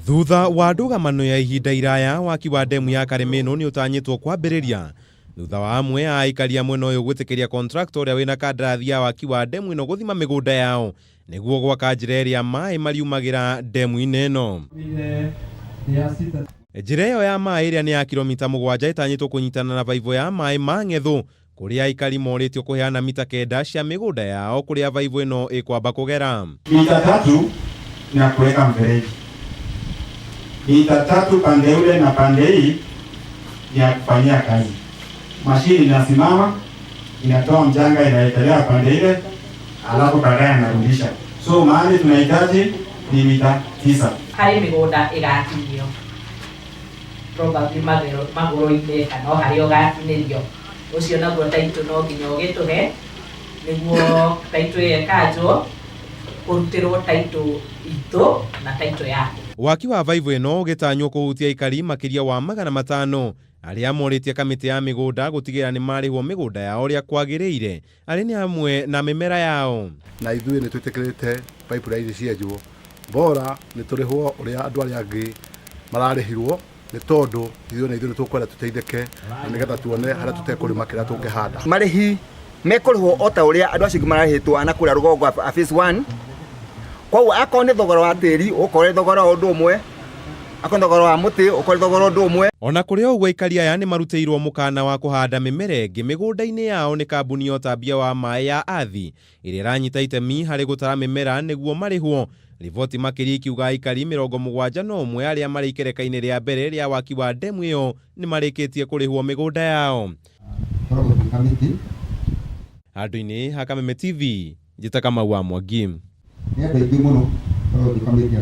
Thutha wa ndũgamano ya ihinda iraya waki wa ndemu ya Karemeno nĩ ũtanyĩtwo kwambĩrĩria thutha wa amwe a aikari a mwena ũyũ gwĩtĩkĩria contractor ũrĩa wĩna kandarathi ya waki wa ndemu ĩno gũthima mĩgũnda yao nĩguo gwaka njĩra ĩrĩa maĩ mariumagĩra ndemu-inĩ ĩno. Njĩra ĩyo ya maĩ ĩrĩa nĩ ya kilomita 7 ĩtanyĩtwo kũnyitana na vaivũ ya maĩ ma Ng'ethu kũrĩa aikari morĩtio kũheana mita 9 cia mĩgũnda yao kũrĩa vaivũ ĩno ĩkwamba kũgera. Mita 3 na kuweka mfereji. Mita 3 pande ule na pande hii ya kufanyia kazi. Mashini inasimama, inatoa mchanga inaekelea pande ile, alafu baadaye anarudisha. So mahali tunahitaji ni mita 9. Hari mĩgũnda ĩgatinio. Probably magũrũ-inĩ kana harĩa ũgatinĩrio. Ũcio naguo taitũ no nginya ũgĩtũhe nĩguo taitũ ĩkanjwo kũrutĩrwo taitũ itũ na taitũ yaku. Waki wa vaivũ ĩno ũgĩtanywo kũhutia aikari makĩria wa 500 arĩa morĩtie kamĩtĩ ya mĩgũnda gũtigĩrĩra nĩ marĩhwo mĩgũnda yao ũrĩa kwagĩrĩire arĩ nĩ hamwe na mĩmera yao. Na ithuĩ nĩ twĩtĩkĩrĩte pipeline cienjwo bora nĩ tũrĩhwo ũrĩa andũ arĩa angĩ mararĩhirwo nĩ tondũ ithuĩ nĩ tũkwenda tũteithĩke na nĩgetha tuone harĩa tũtekũrĩma kĩrĩa tũngĩhanda. Marĩhi mekũrĩhwo o ta ũrĩa andũ acio mararĩhĩtwo ana kũrĩa rũgongo a phase 1. Koguo akorwo nĩ thogora wa tĩri ũkorwo thogora wa ũndũ ũmwe, akorwo thogora wa mũtĩ ũkorwo thogora wa ũndũ ũmwe. Ona kũrĩ ũguo aikari aya nĩ marutĩirwo mũkana wa kũhanda mĩmera ĩngĩ mĩgũnda-inĩ yao nĩ kambuni ya ũtambia wa maĩ ya Athi ĩrĩa ĩranyita itemi harĩ gũtara mĩmera nĩguo marĩhwo. Riboti makĩria ikiuga aikari 71 arĩa marĩ ikereka-inĩ rĩa mbere rĩa waki wa ndemu ĩyo nĩ marĩkĩtie kũrĩhwo mĩgũnda yao. Handũ-inĩ ha Kameme TV, njĩta Kamau wa Mwangi.